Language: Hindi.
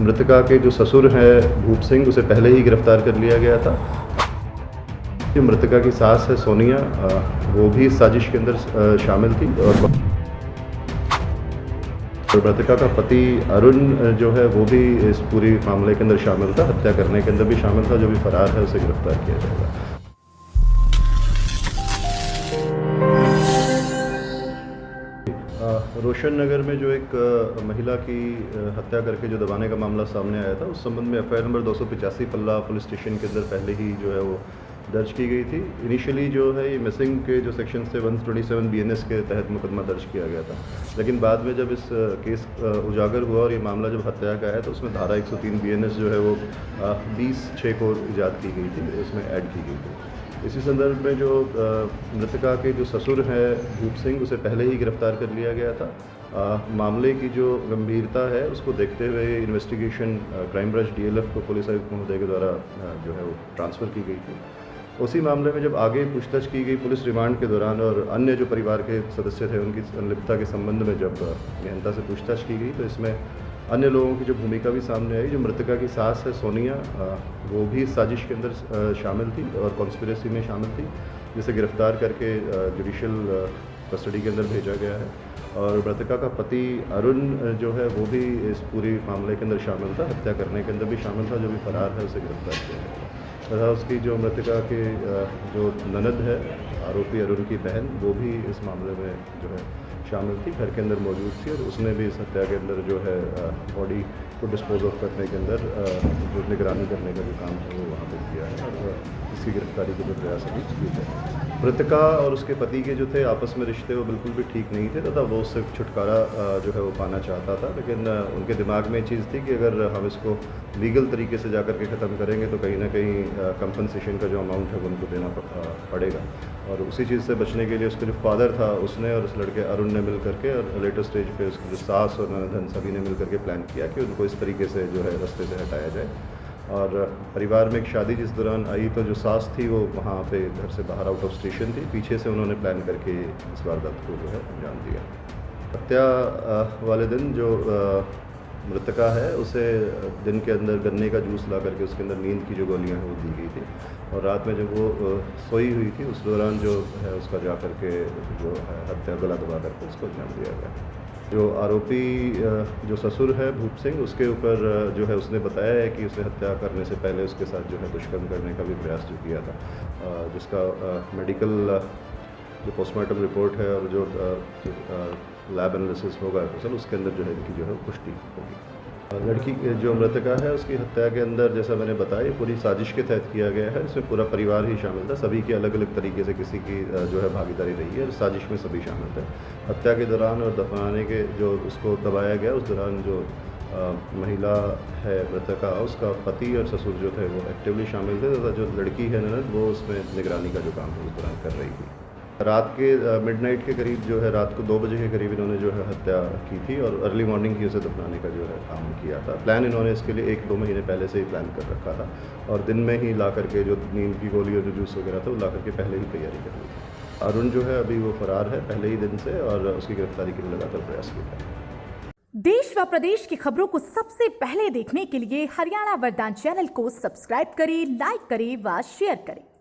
मृतका के जो ससुर हैं भूप सिंह, उसे पहले ही गिरफ्तार कर लिया गया था। जो मृतका की सास है सोनिया, वो भी इस साजिश के अंदर शामिल थी। और मृतका का पति अरुण जो है वो भी इस पूरी मामले के अंदर शामिल था, हत्या करने के अंदर भी शामिल था। जो भी फरार है उसे गिरफ्तार किया जाएगा। रोशन नगर में जो एक महिला की हत्या करके जो दबाने का मामला सामने आया था, उस संबंध में एफआईआर नंबर 285 पल्ला पुलिस स्टेशन के अंदर पहले ही जो है वो दर्ज की गई थी। इनिशियली जो है ये मिसिंग के जो सेक्शन थे 127 बीएनएस के तहत मुकदमा दर्ज किया गया था, लेकिन बाद में जब इस केस उजागर हुआ और ये मामला जब हत्या का है तो उसमें धारा 103 बीएनएस जो है वो 20/6 को ईजाद की गई थी, उसमें ऐड की गई थी। इसी संदर्भ में जो मृतका के जो ससुर हैं भूप सिंह, उसे पहले ही गिरफ्तार कर लिया गया था। मामले की जो गंभीरता है उसको देखते हुए इन्वेस्टिगेशन क्राइम ब्रांच डीएलएफ को पुलिस आयुक्त महोदय के द्वारा जो है वो ट्रांसफ़र की गई थी। उसी मामले में जब आगे पूछताछ की गई पुलिस रिमांड के दौरान और अन्य जो परिवार के सदस्य थे उनकी संलिप्तता के संबंध में जब गहनता से पूछताछ की गई तो इसमें अन्य लोगों की जो भूमिका भी सामने आई। जो मृतका की सास है सोनिया, वो भी इस साजिश के अंदर शामिल थी और कॉन्स्पिरेसी में शामिल थी, जिसे गिरफ्तार करके जुडिशियल कस्टडी के अंदर भेजा गया है। और मृतका का पति अरुण जो है वो भी इस पूरी मामले के अंदर शामिल था, हत्या करने के अंदर भी शामिल था। जो भी फरार है उसे गिरफ्तार किया गया तथा उसकी जो मृतका के जो ननद है आरोपी अरुण की बहन, वो भी इस मामले में जो है शामिल थी, घर के अंदर मौजूद थी और उसने भी इस हत्या के अंदर जो है बॉडी को डिस्पोज ऑफ करने के अंदर जो निगरानी करने का जो काम है वो वहाँ पर किया है और इसकी गिरफ्तारी के लिए प्रयास अभी किए गए। मृतका और उसके पति के जो थे आपस में रिश्ते वो बिल्कुल भी ठीक नहीं थे तथा वो उससे छुटकारा जो है वो पाना चाहता था, लेकिन उनके दिमाग में ये चीज़ थी कि अगर हम इसको लीगल तरीके से जाकर के ख़त्म करेंगे तो कहीं ना कहीं कंपनसेशन का जो अमाउंट है वो उनको देना पड़ेगा। और उसी चीज़ से बचने के लिए उसका जो फादर था उसने और उस लड़के अरुण ने मिल करके और लेटर स्टेज पे उसकी जो सास और ननद सभी ने मिल करके प्लान किया कि उनको इस तरीके से जो है रास्ते से हटाया जाए। और परिवार में एक शादी जिस दौरान आई तो जो सास थी वो वहाँ पे घर से बाहर आउट ऑफ स्टेशन थी, पीछे से उन्होंने प्लान करके इस वारदात को जो है अंजाम दिया। हत्या वाले दिन जो मृतका है उसे दिन के अंदर गन्ने का जूस ला करके उसके अंदर नींद की जो गोलियां हैं वो दी गई थी और रात में जब वो सोई हुई थी उस दौरान जो है उसका जा करके जो है हत्या गला दबा करके उसको अंजाम दिया गया। जो आरोपी जो ससुर है भूप सिंह, उसके ऊपर जो है उसने बताया है कि उसे हत्या करने से पहले उसके साथ जो है दुष्कर्म करने का भी प्रयास जो किया था, जिसका मेडिकल जो पोस्टमार्टम रिपोर्ट है और जो लैब एनालिसिस होगा सर उसके अंदर जो है इनकी जो है पुष्टि होगी। लड़की जो मृतका है उसकी हत्या के अंदर जैसा मैंने बताया पूरी साजिश के तहत किया गया है। इसमें पूरा परिवार ही शामिल था, सभी की अलग अलग तरीके से किसी की जो है भागीदारी रही है और साजिश में सभी शामिल थे। हत्या के दौरान और दफनाने के जो उसको दबाया गया उस दौरान जो महिला है मृतका, उसका पति और ससुर जो थे वो एक्टिवली शामिल थे तथा जो लड़की है ननद वो उसमें निगरानी का जो काम है उस दौरान कर रही थी। रात के मिडनाइट के करीब जो है रात को 2 बजे के करीब इन्होंने जो है हत्या की थी और अर्ली मॉर्निंग ही उसे दफनाने का जो है काम किया था। प्लान इन्होंने इसके लिए 1-2 महीने पहले से ही प्लान कर रखा था और दिन में ही ला करके जो नींद की गोली और जो जूस वगैरह था वो ला करके पहले ही तैयारी कर ली थी। अरुण जो है अभी वो फरार है पहले ही दिन से और उसकी गिरफ्तारी के लिए लगातार प्रयास किया जा रहा है। देश व प्रदेश की खबरों को सबसे पहले देखने के लिए हरियाणा वरदान चैनल को सब्सक्राइब करें, लाइक करें व शेयर करें।